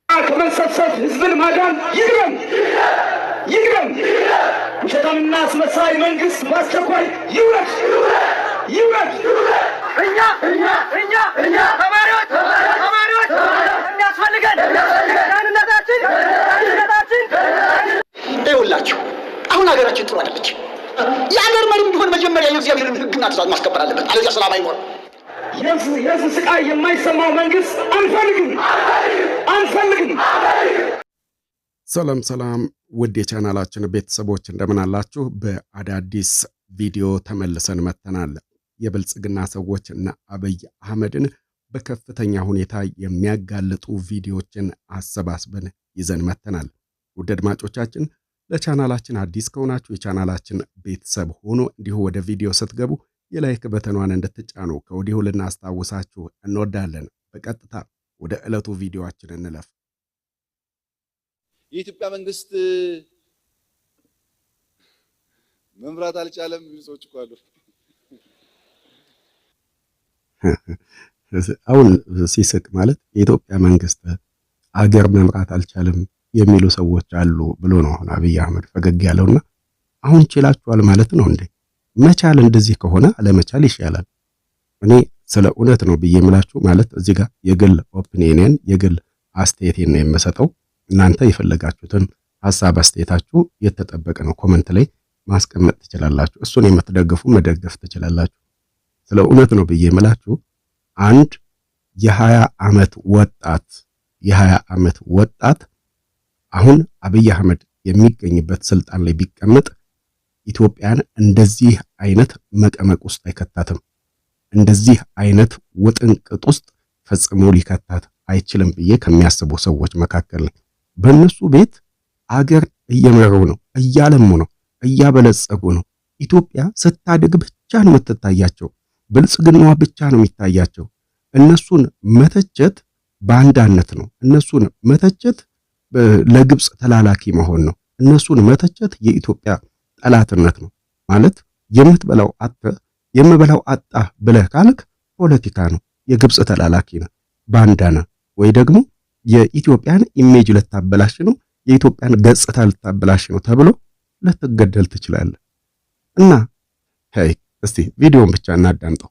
ከመሰብሰብ ህዝብን ማዳን ይግረም። ውሸታምና አስመሳይ መንግስት በአስቸኳይ ይውረድ። እኛ ተማሪዎች የሚያስፈልገን ደህንነታችን ይኸውላችሁ አሁን ሀገራችን ጥሩ አይደለች። የሀገር መሪም ቢሆን መጀመሪያ የእግዚአብሔርን ህግና ትእዛዝ ማስከበር አለበት። አለዚያ ሰላም አይኖርም። የህዝብ ስቃይ የማይሰማው መንግስት አንፈልግም። ሰላም ውድ የቻናላችን ቤተሰቦች እንደምን አላችሁ? በአዳዲስ ቪዲዮ ተመልሰን መጥተናል። የብልጽግና ሰዎች እና አብይ አህመድን በከፍተኛ ሁኔታ የሚያጋልጡ ቪዲዮዎችን አሰባስበን ይዘን መጥተናል። ውድ አድማጮቻችን ለቻናላችን አዲስ ከሆናችሁ የቻናላችን ቤተሰብ ሆኖ እንዲሁ ወደ ቪዲዮ ስትገቡ የላይክ በተኗን እንድትጫኑ ከወዲሁ ልናስታውሳችሁ እንወዳለን። በቀጥታ ወደ ዕለቱ ቪዲዮአችን እንለፍ። የኢትዮጵያ መንግስት መምራት አልቻለም የሚሉ ሰዎች እኮ አሉ። አሁን ሲስቅ ማለት የኢትዮጵያ መንግስት አገር መምራት አልቻለም የሚሉ ሰዎች አሉ ብሎ ነው አሁን አብይ አህመድ ፈገግ ያለውና አሁን ችላችኋል ማለት ነው እንዴ? መቻል እንደዚህ ከሆነ አለመቻል ይሻላል። እኔ ስለ እውነት ነው ብዬ የምላችሁ ማለት እዚህ ጋር የግል ኦፒኒየን የግል አስተያየቴን ነው የምሰጠው። እናንተ የፈለጋችሁትን ሐሳብ አስተያየታችሁ የተጠበቀ ነው። ኮሜንት ላይ ማስቀመጥ ትችላላችሁ። እሱን የምትደግፉ መደገፍ ትችላላችሁ። ስለ እውነት ነው ብዬ የምላችሁ አንድ የ20 ዓመት ወጣት አሁን አብይ አህመድ የሚገኝበት ስልጣን ላይ ቢቀመጥ ኢትዮጵያን እንደዚህ አይነት መቀመቅ ውስጥ አይከታትም። እንደዚህ አይነት ውጥንቅጥ ውስጥ ፈጽሞ ሊከታት አይችልም ብዬ ከሚያስቡ ሰዎች መካከል ነው። በእነሱ ቤት አገር እየመሩ ነው፣ እያለሙ ነው፣ እያበለጸጉ ነው። ኢትዮጵያ ስታድግ ብቻ ነው የምትታያቸው፣ ብልጽግናዋ ብቻ ነው የሚታያቸው። እነሱን መተቸት ባንዳነት ነው። እነሱን መተቸት ለግብጽ ተላላኪ መሆን ነው። እነሱን መተቸት የኢትዮጵያ ጠላትነት ነው። ማለት የምበላው አጣ ብለህ ካልክ ፖለቲካ ነው፣ የግብጽ ተላላኪ ነው፣ ባንዳ ነው። ወይ ደግሞ የኢትዮጵያን ኢሜጅ ልታበላሽ ነው፣ የኢትዮጵያን ገጽታ ልታበላሽ ነው ተብሎ ልትገደል ትችላለህ። እና እስቲ ቪዲዮውን ብቻ እናዳምጠው።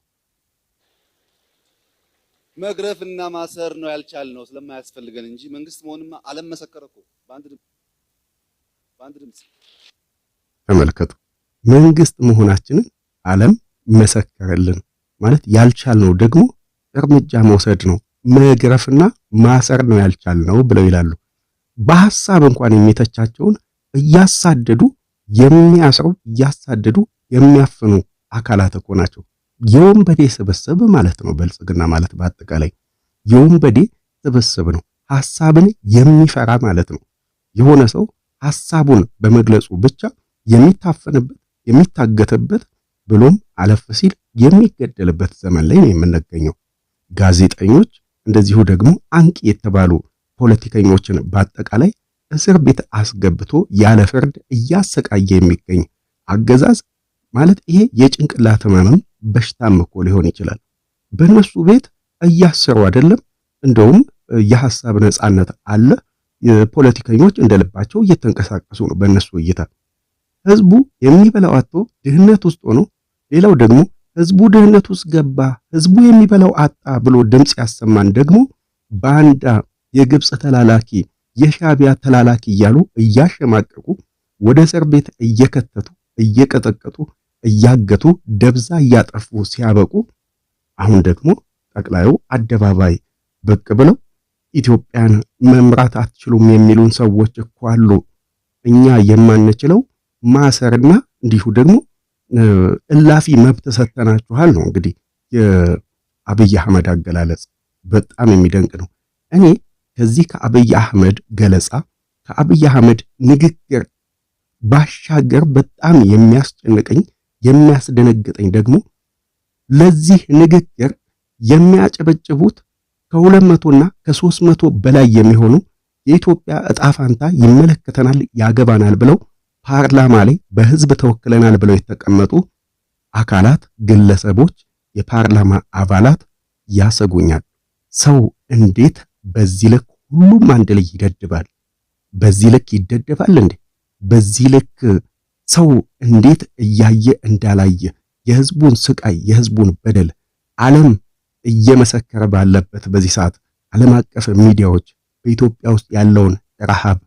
መግረፍና ማሰር ነው ያልቻልነው ስለማያስፈልገን እንጂ መንግስት መሆንማ ዓለም መሰከረ እኮ በአንድ ድምፅ። ተመልከቱ፣ መንግስት መሆናችንን ዓለም መሰከረልን ማለት ያልቻልነው ደግሞ እርምጃ መውሰድ ነው፣ መግረፍና ማሰር ነው ያልቻልነው ብለው ይላሉ። በሐሳብ እንኳን የሚተቻቸውን እያሳደዱ የሚያስሩ እያሳደዱ የሚያፍኑ አካላት እኮ ናቸው። የወንበዴ ስብስብ ማለት ነው ብልጽግና ማለት በአጠቃላይ የወንበዴ ስብስብ ነው። ሐሳብን የሚፈራ ማለት ነው። የሆነ ሰው ሐሳቡን በመግለጹ ብቻ የሚታፈንበት የሚታገተበት ብሎም አለፍ ሲል የሚገደልበት ዘመን ላይ ነው የምንገኘው። ጋዜጠኞች እንደዚሁ ደግሞ አንቂ የተባሉ ፖለቲከኞችን በአጠቃላይ እስር ቤት አስገብቶ ያለ ፍርድ እያሰቃየ የሚገኝ አገዛዝ ማለት ይሄ የጭንቅላት ህመም በሽታም እኮ ሊሆን ይችላል። በእነሱ ቤት እያሰሩ አይደለም፣ እንደውም የሐሳብ ነጻነት አለ። የፖለቲከኞች እንደልባቸው እየተንቀሳቀሱ ነው በእነሱ እይታ። ህዝቡ የሚበላው አጥቶ ድህነት ውስጥ ሆኖ ሌላው ደግሞ ህዝቡ ድህነት ውስጥ ገባ፣ ህዝቡ የሚበላው አጣ ብሎ ድምጽ ያሰማን ደግሞ ባንዳ፣ የግብጽ ተላላኪ፣ የሻቢያ ተላላኪ እያሉ እያሸማቀቁ ወደ እስር ቤት እየከተቱ እየቀጠቀጡ እያገቱ ደብዛ እያጠፉ ሲያበቁ አሁን ደግሞ ጠቅላዩ አደባባይ ብቅ ብለው ኢትዮጵያን መምራት አትችሉም የሚሉን ሰዎች እኮ አሉ። እኛ የማንችለው ማሰርና እንዲሁ ደግሞ እላፊ መብት ሰተናችኋል ነው። እንግዲህ የአብይ አህመድ አገላለጽ በጣም የሚደንቅ ነው። እኔ ከዚህ ከአብይ አህመድ ገለጻ ከአብይ አህመድ ንግግር ባሻገር በጣም የሚያስጨንቀኝ የሚያስደነግጠኝ ደግሞ ለዚህ ንግግር የሚያጨበጭቡት ከ200 እና ከ300 በላይ የሚሆኑ የኢትዮጵያ ዕጣ ፋንታ ይመለከተናል ያገባናል ብለው ፓርላማ ላይ በህዝብ ተወክለናል ብለው የተቀመጡ አካላት፣ ግለሰቦች፣ የፓርላማ አባላት ያሰጉኛል። ሰው እንዴት በዚህ ልክ ሁሉም አንድ ላይ ይደድባል። በዚህ ልክ ይደደባል እንዴ? በዚህ ልክ ሰው እንዴት እያየ እንዳላየ የህዝቡን ስቃይ የህዝቡን በደል ዓለም እየመሰከረ ባለበት በዚህ ሰዓት ዓለም አቀፍ ሚዲያዎች በኢትዮጵያ ውስጥ ያለውን ረሃብ፣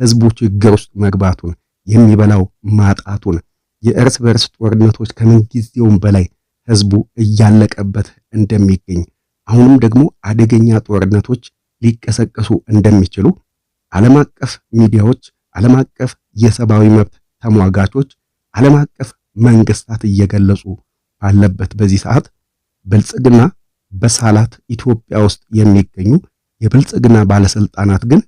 ህዝቡ ችግር ውስጥ መግባቱን፣ የሚበላው ማጣቱን፣ የእርስ በርስ ጦርነቶች ከምንጊዜውም በላይ ህዝቡ እያለቀበት እንደሚገኝ አሁንም ደግሞ አደገኛ ጦርነቶች ሊቀሰቀሱ እንደሚችሉ ዓለም አቀፍ ሚዲያዎች፣ ዓለም አቀፍ የሰብአዊ መብት ተሟጋቾች፣ ዓለም አቀፍ መንግስታት እየገለጹ ባለበት በዚህ ሰዓት ብልጽግና በሳላት ኢትዮጵያ ውስጥ የሚገኙ የብልጽግና ባለስልጣናት ግን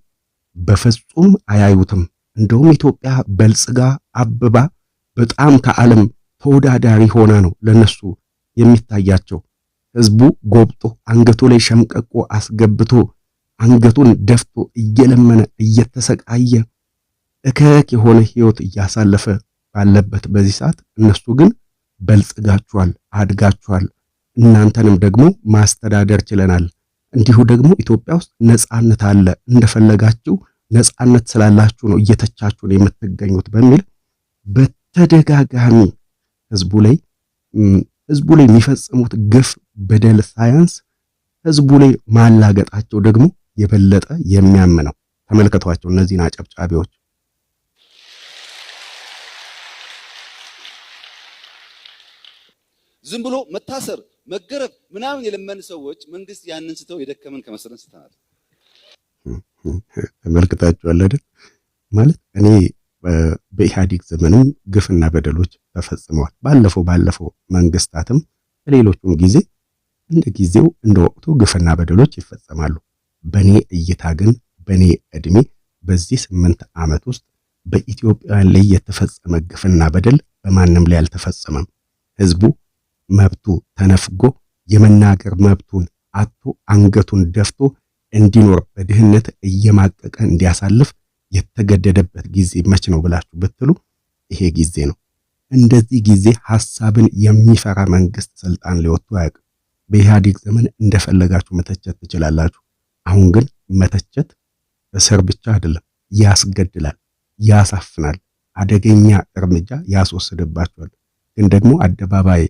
በፍጹም አያዩትም። እንደውም ኢትዮጵያ በልጽጋ አብባ በጣም ከዓለም ተወዳዳሪ ሆና ነው ለነሱ የሚታያቸው። ህዝቡ ጎብጦ አንገቱ ላይ ሸምቀቆ አስገብቶ አንገቱን ደፍቶ እየለመነ እየተሰቃየ እከክ የሆነ ህይወት እያሳለፈ ባለበት በዚህ ሰዓት እነሱ ግን በልጽጋችኋል፣ አድጋችኋል፣ እናንተንም ደግሞ ማስተዳደር ችለናል፣ እንዲሁ ደግሞ ኢትዮጵያ ውስጥ ነጻነት አለ፣ እንደፈለጋችሁ ነጻነት ስላላችሁ ነው እየተቻችሁ ነው የምትገኙት በሚል በተደጋጋሚ ህዝቡ ላይ የሚፈጽሙት ግፍ በደል ሳያንስ ህዝቡ ላይ ማላገጣቸው ደግሞ የበለጠ የሚያም ነው። ተመልከቷቸው እነዚህን አጨብጫቢዎች። ዝም ብሎ መታሰር፣ መገረፍ ምናምን የለመን ሰዎች መንግስት ያንን ስተው የደከመን ከመሰለን ስተናል። ተመልክታችኋል አይደል? ማለት እኔ በኢህአዴግ ዘመንም ግፍና በደሎች ተፈጽመዋል። ባለፈው መንግስታትም በሌሎቹም ጊዜ እንደ ጊዜው እንደ ወቅቱ ግፍና በደሎች ይፈጸማሉ። በኔ እይታ ግን በኔ እድሜ በዚህ 8 ዓመት ውስጥ በኢትዮጵያውያን ላይ የተፈጸመ ግፍና በደል በማንም ላይ አልተፈጸመም። ህዝቡ መብቱ ተነፍጎ የመናገር መብቱን አጥቶ አንገቱን ደፍቶ እንዲኖር በድህነት እየማቀቀ እንዲያሳልፍ የተገደደበት ጊዜ መች ነው ብላችሁ ብትሉ ይሄ ጊዜ ነው። እንደዚህ ጊዜ ሐሳብን የሚፈራ መንግስት ስልጣን ላይ ወጥቶ አያውቅም። በኢህአዴግ ዘመን እንደፈለጋችሁ መተቸት ትችላላችሁ። አሁን ግን መተቸት እስር ብቻ አይደለም፣ ያስገድላል፣ ያሳፍናል፣ አደገኛ እርምጃ ያስወስድባቸዋል። ግን ደግሞ አደባባይ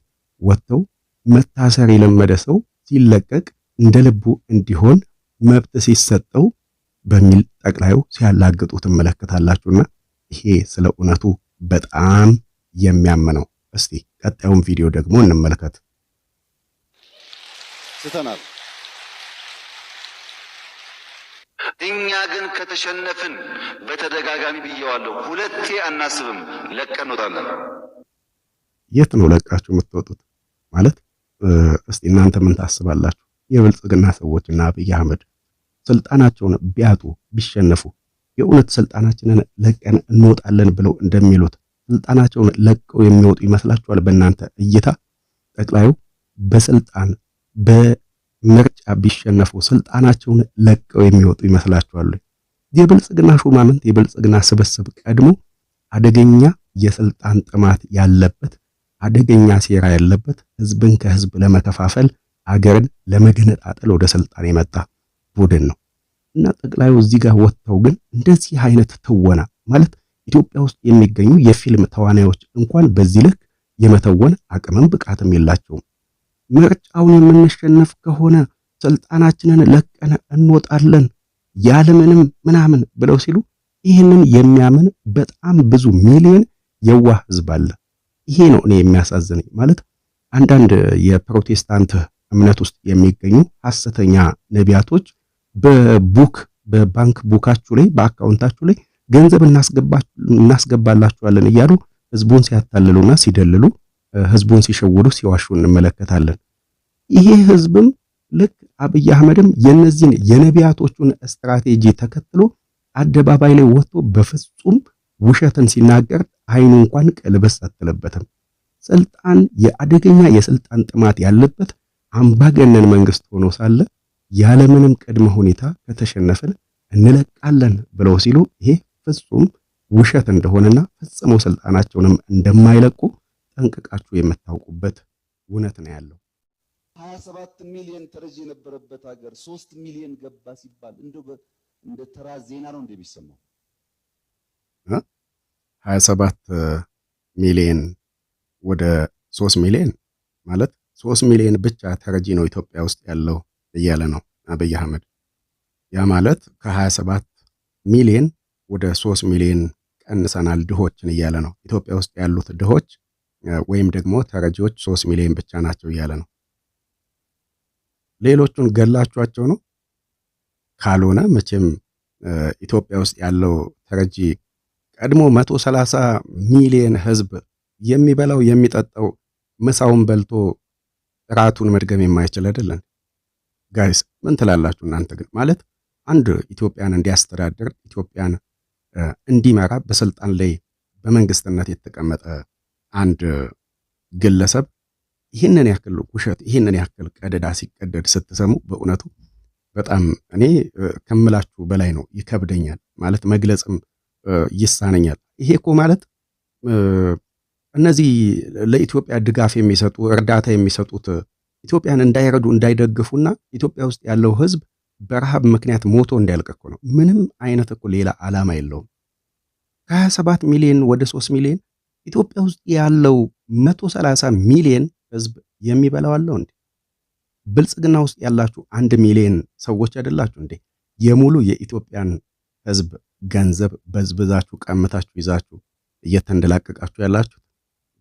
ወጥተው መታሰር የለመደ ሰው ሲለቀቅ እንደ ልቡ እንዲሆን መብት ሲሰጠው በሚል ጠቅላዩ ሲያላግጡ ትመለከታላችሁና ይሄ ስለ እውነቱ በጣም የሚያምነው። እስቲ ቀጣዩን ቪዲዮ ደግሞ እንመልከት። ስተናል። እኛ ግን ከተሸነፍን በተደጋጋሚ ብየዋለሁ፣ ሁለቴ አናስብም፣ ለቀን እንወጣለን። የት ነው ለቃችሁ የምትወጡት? ማለት እስቲ እናንተ ምን ታስባላችሁ? የብልጽግና ሰዎችና አብይ አህመድ ስልጣናቸውን ቢያጡ ቢሸነፉ የእውነት ስልጣናችንን ለቀን እንወጣለን ብለው እንደሚሉት ስልጣናቸውን ለቀው የሚወጡ ይመስላችኋል? በእናንተ እይታ ጠቅላዩ በስልጣን በምርጫ ቢሸነፉ ስልጣናቸውን ለቀው የሚወጡ ይመስላችኋል? የብልጽግና ሹማምንት የብልጽግና ስብስብ ቀድሞ አደገኛ የስልጣን ጥማት ያለበት አደገኛ ሴራ ያለበት ህዝብን ከህዝብ ለመከፋፈል አገርን ለመገነጣጠል ወደ ስልጣን የመጣ ቡድን ነው እና ጠቅላዩ እዚህ ጋር ወጥተው ግን እንደዚህ አይነት ትወና ማለት ኢትዮጵያ ውስጥ የሚገኙ የፊልም ተዋናዮች እንኳን በዚህ ልክ የመተወን አቅምም ብቃትም የላቸውም። ምርጫውን የምንሸነፍ ከሆነ ስልጣናችንን ለቀን እንወጣለን ያለምንም ምናምን ብለው ሲሉ ይህንን የሚያምን በጣም ብዙ ሚሊዮን የዋህ ህዝብ አለ። ይሄ ነው እኔ የሚያሳዝነኝ። ማለት አንዳንድ የፕሮቴስታንት እምነት ውስጥ የሚገኙ ሐሰተኛ ነቢያቶች በባንክ ቡካችሁ ላይ በአካውንታችሁ ላይ ገንዘብ እናስገባላችኋለን እያሉ ህዝቡን ሲያታልሉና ሲደልሉ ህዝቡን ሲሸውዱ ሲዋሹ እንመለከታለን። ይሄ ህዝብም ልክ አብይ አህመድም የነዚህን የነቢያቶቹን ስትራቴጂ ተከትሎ አደባባይ ላይ ወጥቶ በፍጹም ውሸትን ሲናገር አይኑ እንኳን ቀልበስ አትለበትም። ስልጣን የአደገኛ የስልጣን ጥማት ያለበት አምባገነን መንግስት ሆኖ ሳለ ያለምንም ቅድመ ሁኔታ ከተሸነፈን እንለቃለን ብለው ሲሉ ይሄ ፍጹም ውሸት እንደሆነና ፈጽመው ስልጣናቸውንም እንደማይለቁ ጠንቅቃችሁ የምታውቁበት እውነት ነው ያለው። 27 ሚሊዮን ተረጂ የነበረበት ሀገር 3 ሚሊዮን ገባ ሲባል እንደው እንደ ተራ ዜና ነው እንደሚሰማው 27 ሚሊዮን ወደ 3 ሚሊዮን ማለት 3 ሚሊዮን ብቻ ተረጂ ነው ኢትዮጵያ ውስጥ ያለው እያለ ነው አብይ አህመድ። ያ ማለት ከ27 ሚሊዮን ወደ 3 ሚሊዮን ቀንሰናል ድሆችን እያለ ነው። ኢትዮጵያ ውስጥ ያሉት ድሆች ወይም ደግሞ ተረጂዎች 3 ሚሊዮን ብቻ ናቸው እያለ ነው። ሌሎቹን ገላቿቸው ነው ካልሆነ መቼም ኢትዮጵያ ውስጥ ያለው ተረጂ ቀድሞ 130 ሚሊዮን ህዝብ የሚበላው የሚጠጣው ምሳውን በልቶ ራቱን መድገም የማይችል አይደለም። ጋይስ ምን ትላላችሁ እናንተ? ግን ማለት አንድ ኢትዮጵያን እንዲያስተዳድር ኢትዮጵያን እንዲመራ በስልጣን ላይ በመንግስትነት የተቀመጠ አንድ ግለሰብ ይህንን ያክል ውሸት ይህንን ያክል ቀደዳ ሲቀደድ ስትሰሙ በእውነቱ በጣም እኔ ከምላችሁ በላይ ነው፣ ይከብደኛል ማለት መግለጽም ይሳነኛል። ይሄ እኮ ማለት እነዚህ ለኢትዮጵያ ድጋፍ የሚሰጡ እርዳታ የሚሰጡት ኢትዮጵያን እንዳይረዱ እንዳይደግፉና ኢትዮጵያ ውስጥ ያለው ህዝብ በረሃብ ምክንያት ሞቶ እንዲያልቅ እኮ ነው። ምንም አይነት እኮ ሌላ ዓላማ የለውም። ከ27 ሚሊዮን ወደ 3 ሚሊዮን ኢትዮጵያ ውስጥ ያለው 130 ሚሊዮን ህዝብ የሚበላው አለው እንዴ? ብልጽግና ውስጥ ያላችሁ 1 ሚሊዮን ሰዎች አይደላችሁ እንዴ? የሙሉ የኢትዮጵያን ህዝብ ገንዘብ በዝብዛችሁ ቀምታችሁ ይዛችሁ እየተንደላቀቃችሁ ያላችሁ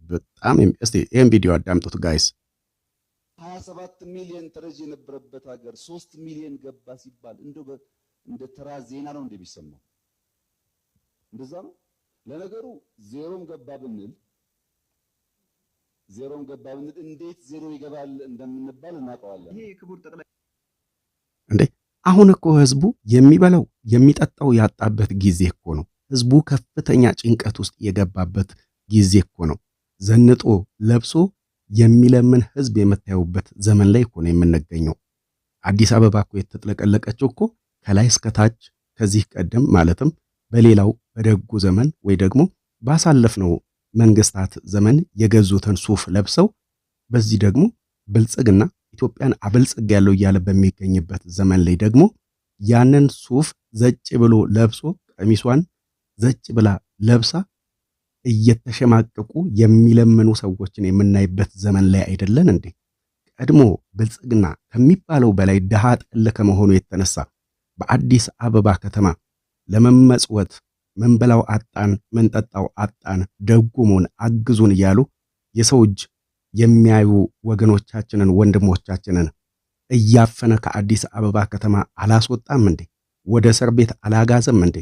በጣም እስቲ ይሄን ቪዲዮ አዳምጡት ጋይስ። 27 ሚሊዮን ተረጂ የነበረበት ሀገር 3 ሚሊዮን ገባ ሲባል እንደ ተራ ዜና ነው እንደሚሰማው። እንደዛ ነው። ለነገሩ ዜሮም ገባ ብንል እንዴት ዜሮ ይገባል እንደምንባል እናውቀዋለን። ይሄ ክቡር ጠቅላይ እንዴ አሁን እኮ ህዝቡ የሚበላው የሚጠጣው ያጣበት ጊዜ እኮ ነው። ህዝቡ ከፍተኛ ጭንቀት ውስጥ የገባበት ጊዜ እኮ ነው። ዘንጦ ለብሶ የሚለምን ህዝብ የምታዩበት ዘመን ላይ እኮ ነው የምንገኘው። አዲስ አበባ እኮ የተጥለቀለቀችው እኮ ከላይ እስከ ታች ከዚህ ቀደም ማለትም በሌላው በደጉ ዘመን ወይ ደግሞ ባሳለፍነው መንግስታት ዘመን የገዙትን ሱፍ ለብሰው በዚህ ደግሞ ብልጽግና ኢትዮጵያን አበልጽግ ያለው እያለ በሚገኝበት ዘመን ላይ ደግሞ ያንን ሱፍ ዘጭ ብሎ ለብሶ ቀሚሷን ዘጭ ብላ ለብሳ እየተሸማቀቁ የሚለምኑ ሰዎችን የምናይበት ዘመን ላይ አይደለን እንዴ? ቀድሞ ብልጽግና ከሚባለው በላይ ድሃ ጠል ከመሆኑ የተነሳ በአዲስ አበባ ከተማ ለመመጽወት መንበላው አጣን መንጠጣው አጣን ደጉሙን አግዙን እያሉ የሰው እጅ የሚያዩ ወገኖቻችንን ወንድሞቻችንን እያፈነ ከአዲስ አበባ ከተማ አላስወጣም እንዴ? ወደ እስር ቤት አላጋዘም እንዴ?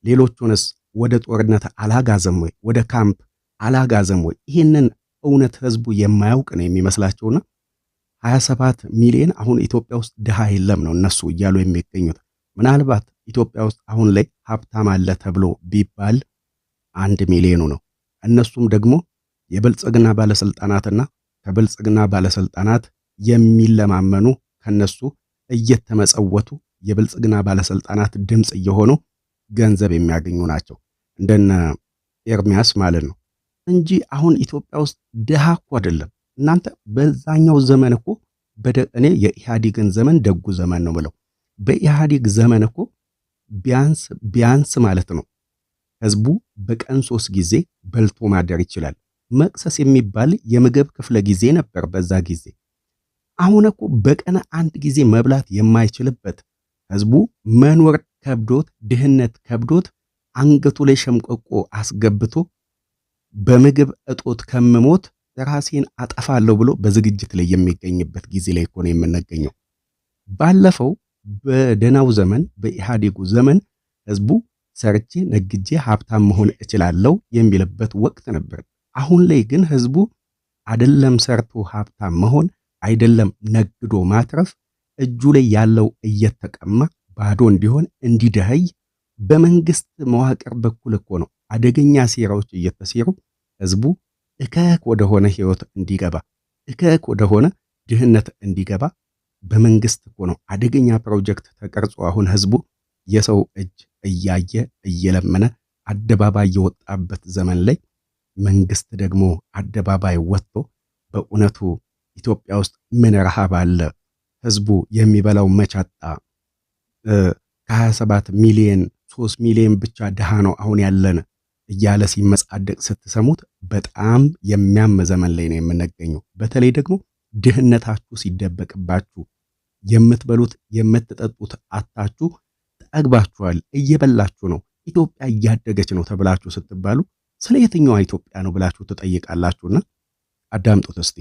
ሌሎቹንስ ወደ ጦርነት አላጋዘም ወይ? ወደ ካምፕ አላጋዘም ወይ? ይህንን እውነት ህዝቡ የማያውቅ ነው የሚመስላቸውና 27 ሚሊዮን አሁን ኢትዮጵያ ውስጥ ድሃ የለም ነው እነሱ እያሉ የሚገኙት። ምናልባት ኢትዮጵያ ውስጥ አሁን ላይ ሀብታም አለ ተብሎ ቢባል 1 ሚሊዮኑ ነው። እነሱም ደግሞ የብልጽግና ባለስልጣናትና ከብልጽግና ባለስልጣናት የሚለማመኑ ከነሱ እየተመጸወቱ የብልጽግና ባለስልጣናት ድምጽ እየሆኑ ገንዘብ የሚያገኙ ናቸው። እንደነ ኤርሚያስ ማለት ነው እንጂ አሁን ኢትዮጵያ ውስጥ ድሃ እኮ አይደለም። እናንተ በዛኛው ዘመን እኮ እኔ የኢህአዴግን ዘመን ደጉ ዘመን ነው ብለው በኢህአዴግ ዘመን እኮ ቢያንስ ማለት ነው ህዝቡ በቀን 3 ጊዜ በልቶ ማደር ይችላል። መቅሰስ የሚባል የምግብ ክፍለ ጊዜ ነበር በዛ ጊዜ። አሁን እኮ በቀን 1 ጊዜ መብላት የማይችልበት ህዝቡ መኖር ከብዶት ድህነት ከብዶት አንገቱ ላይ ሸምቆቆ አስገብቶ በምግብ እጦት ከመሞት ራሴን አጠፋለሁ ብሎ በዝግጅት ላይ የሚገኝበት ጊዜ ላይ እኮ ነው የምንገኘው። ባለፈው በደናው ዘመን በኢህአዴጉ ዘመን ህዝቡ ሰርቼ ነግጄ ሀብታም መሆን እችላለሁ የሚልበት ወቅት ነበር። አሁን ላይ ግን ህዝቡ አይደለም ሰርቶ ሀብታም መሆን አይደለም ነግዶ ማትረፍ እጁ ላይ ያለው እየተቀማ ባዶ እንዲሆን እንዲደህይ በመንግስት መዋቅር በኩል እኮ ነው አደገኛ ሴራዎች እየተሰሩ ህዝቡ እከክ ወደሆነ ህይወት እንዲገባ እከክ ወደሆነ ድህነት እንዲገባ በመንግስት እኮ ነው አደገኛ ፕሮጀክት ተቀርጾ አሁን ህዝቡ የሰው እጅ እያየ እየለመነ አደባባይ የወጣበት ዘመን ላይ መንግስት ደግሞ አደባባይ ወጥቶ በእውነቱ ኢትዮጵያ ውስጥ ምን ረሃብ አለ ህዝቡ የሚበላው መቻጣ ከ27 ሚሊዮን 3 ሚሊዮን ብቻ ድሃ ነው አሁን ያለን እያለ ሲመጻደቅ ስትሰሙት በጣም የሚያም ዘመን ላይ ነው የምንገኘው። በተለይ ደግሞ ድህነታችሁ ሲደበቅባችሁ የምትበሉት የምትጠጡት አጣችሁ ጠግባችኋል፣ እየበላችሁ ነው፣ ኢትዮጵያ እያደገች ነው ተብላችሁ ስትባሉ ስለ የትኛዋ ኢትዮጵያ ነው ብላችሁ ትጠይቃላችሁና አዳምጡት እስቲ።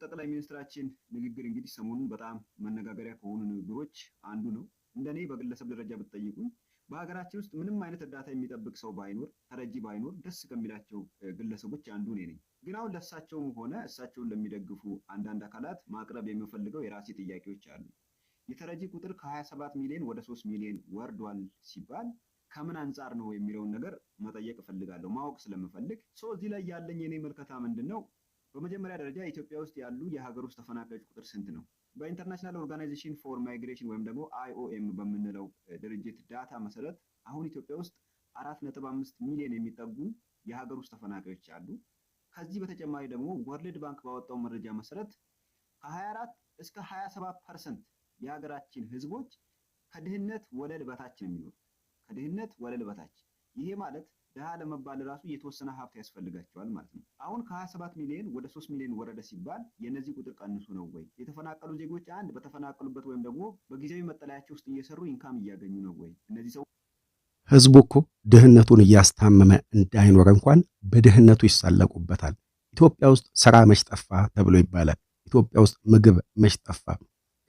ጠቅላይ ሚኒስትራችን ንግግር እንግዲህ ሰሞኑን በጣም መነጋገሪያ ከሆኑ ንግግሮች አንዱ ነው። እንደኔ በግለሰብ ደረጃ ብትጠይቁኝ በሀገራችን ውስጥ ምንም አይነት እርዳታ የሚጠብቅ ሰው ባይኖር፣ ተረጂ ባይኖር ደስ ከሚላቸው ግለሰቦች አንዱ እኔ ነኝ። ግን አሁን ለእሳቸውም ሆነ እሳቸውን ለሚደግፉ አንዳንድ አካላት ማቅረብ የምፈልገው የራሴ ጥያቄዎች አሉ። የተረጂ ቁጥር ከ27 ሚሊዮን ወደ 3 ሚሊዮን ወርዷል ሲባል ከምን አንጻር ነው የሚለውን ነገር መጠየቅ እፈልጋለሁ፣ ማወቅ ስለምፈልግ። እዚህ ላይ ያለኝ የኔ መልከታ ምንድን ነው? በመጀመሪያ ደረጃ ኢትዮጵያ ውስጥ ያሉ የሀገር ውስጥ ተፈናቃዮች ቁጥር ስንት ነው? በኢንተርናሽናል ኦርጋናይዜሽን ፎር ማይግሬሽን ወይም ደግሞ IOM በምንለው ድርጅት ዳታ መሰረት አሁን ኢትዮጵያ ውስጥ 4.5 ሚሊዮን የሚጠጉ የሀገር ውስጥ ተፈናቃዮች አሉ። ከዚህ በተጨማሪ ደግሞ ወርልድ ባንክ ባወጣው መረጃ መሰረት ከ24 እስከ 27% የሀገራችን ህዝቦች ከድህነት ወለል በታች ነው የሚኖሩት። ከድህነት ወለል በታች። ይሄ ማለት ድሃ ለመባል ራሱ የተወሰነ ሀብት ያስፈልጋቸዋል ማለት ነው። አሁን ከ27 ሚሊዮን ወደ 3 ሚሊዮን ወረደ ሲባል የነዚህ ቁጥር ቀንሱ ነው ወይ? የተፈናቀሉ ዜጎች አንድ በተፈናቀሉበት ወይም ደግሞ በጊዜያዊ መጠለያቸው ውስጥ እየሰሩ ኢንካም እያገኙ ነው ወይ? እነዚህ ሰው ህዝቡ እኮ ድህነቱን እያስታመመ እንዳይኖር እንኳን በድህነቱ ይሳለቁበታል። ኢትዮጵያ ውስጥ ስራ መች ጠፋ ተብሎ ይባላል። ኢትዮጵያ ውስጥ ምግብ መች ጠፋ?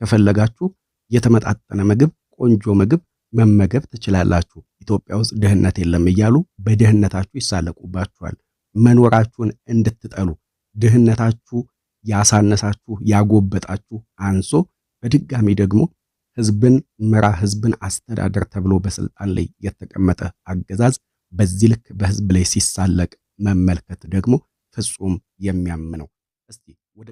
ከፈለጋችሁ የተመጣጠነ ምግብ፣ ቆንጆ ምግብ መመገብ ትችላላችሁ። ኢትዮጵያ ውስጥ ድህነት የለም እያሉ በድህነታችሁ ይሳለቁባችኋል። መኖራችሁን እንድትጠሉ ድህነታችሁ ያሳነሳችሁ ያጎበጣችሁ አንሶ በድጋሚ ደግሞ ህዝብን ምራ፣ ህዝብን አስተዳደር ተብሎ በስልጣን ላይ የተቀመጠ አገዛዝ በዚህ ልክ በህዝብ ላይ ሲሳለቅ መመልከት ደግሞ ፍጹም የሚያም ነው። እስቲ ወደ